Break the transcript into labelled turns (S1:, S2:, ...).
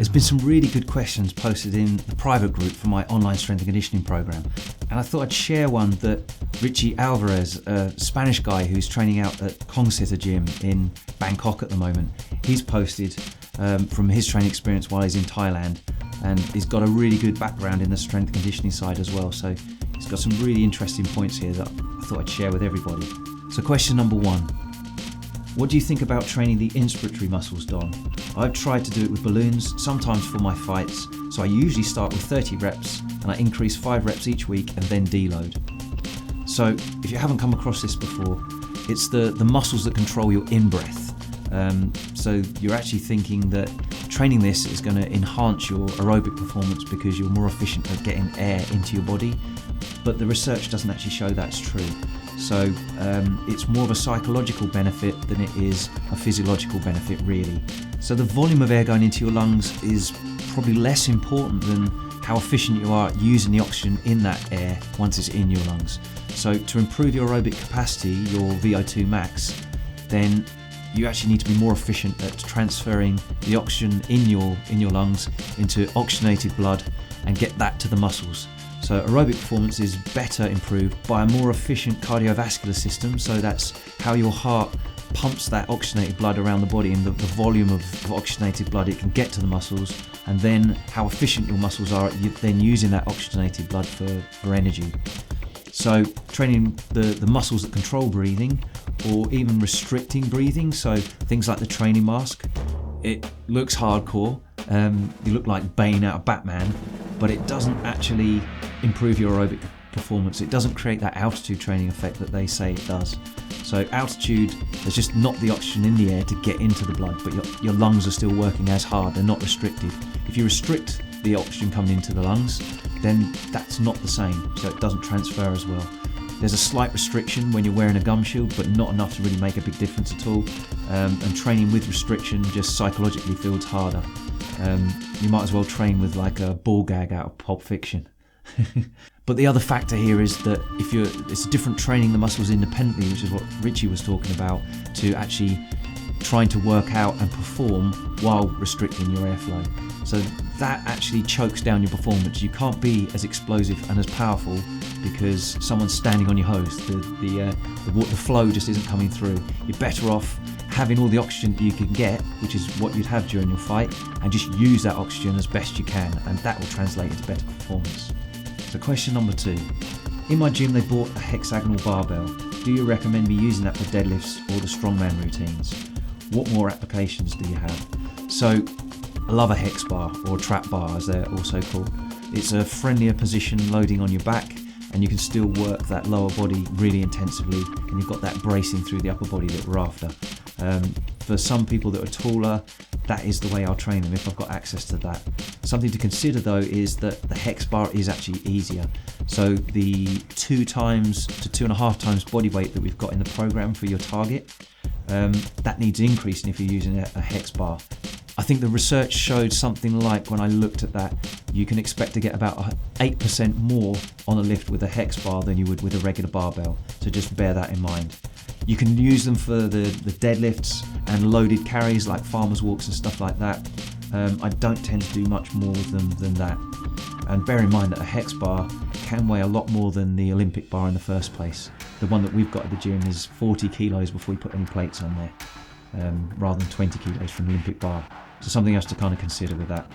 S1: There's been some really good questions posted in the private group for my online strength and conditioning program, and I thought I'd share one that Richi Alvarez, a Spanish guy who's training out at Khongsittha gym in Bangkok at the moment, he's posted from his training experience while he's in Thailand, and he's got a really good background in the strength and conditioning side as well, so he's got some really interesting points here that I thought I'd share with everybody. So question number 1. What do you think about training the inspiratory muscles, Don? I've tried to do it with balloons, sometimes for my fights, so I usually start with 30 reps and I increase 5 reps each week and then deload. So if you haven't come across this before, it's the muscles that control your in-breath. So you're actually thinking that training this is going to enhance your aerobic performance because you're more efficient at getting air into your body, but the research doesn't actually show that's true. So it's more of a psychological benefit than it is a physiological benefit, really. So the volume of air going into your lungs is probably less important than how efficient you are at using the oxygen in that air once it's in your lungs. So to improve your aerobic capacity, your VO2 max, then you actually need to be more efficient at transferring the oxygen in your lungs into oxygenated blood and get that to the muscles. So aerobic performance is better improved by a more efficient cardiovascular system, so that's how your heart pumps that oxygenated blood around the body and the volume of oxygenated blood it can get to the muscles, and then how efficient your muscles are at then using that oxygenated blood for energy. So training the muscles that control breathing, or even restricting breathing, so things like the training mask, it looks hardcore, you look like Bane out of Batman, but it doesn't actually improve your aerobic performance. It doesn't create that altitude training effect that they say it does. So altitude, there's just not the oxygen in the air to get into the blood, but your lungs are still working as hard, they're not restricted. If you restrict the oxygen coming into the lungs, then that's not the same, so it doesn't transfer as well. There's a slight restriction when you're wearing a gum shield, but not enough to really make a big difference at all. And training with restriction just psychologically feels harder. You might as well train with like a ball gag out of Pulp Fiction. But the other factor here is that it's a different training the muscles independently, which is what Richi was talking about, to actually trying to work out and perform while restricting your airflow. So that actually chokes down your performance. You can't be as explosive and as powerful because someone's standing on your hose. The flow just isn't coming through. You're better off having all the oxygen that you can get, which is what you'd have during your fight, and just use that oxygen as best you can, and that will translate into better performance. So question number 2. In my gym they bought a hexagonal barbell. Do you recommend me using that for deadlifts or the strongman routines? What more applications do you have? So I love a hex bar, or a trap bar as they're also called. It's a friendlier position loading on your back, and you can still work that lower body really intensively, and you've got that bracing through the upper body that we're after. For some people that are taller, that is the way I'll train them if I've got access to that. Something to consider though is that the hex bar is actually easier. So the 2 times to 2.5 times body weight that we've got in the program for your target, that needs increasing if you're using a hex bar. I think the research showed something like, when I looked at that, you can expect to get about 8% more on a lift with a hex bar than you would with a regular barbell. So just bear that in mind. You can use them for the deadlifts and loaded carries like farmer's walks and stuff like that. I don't tend to do much more with them than that. And bear in mind that a hex bar can weigh a lot more than the Olympic bar in the first place. The one that we've got at the gym is 40 kilos before we put any plates on there, rather than 20 kilos from the Olympic bar. So something else to kind of consider with that.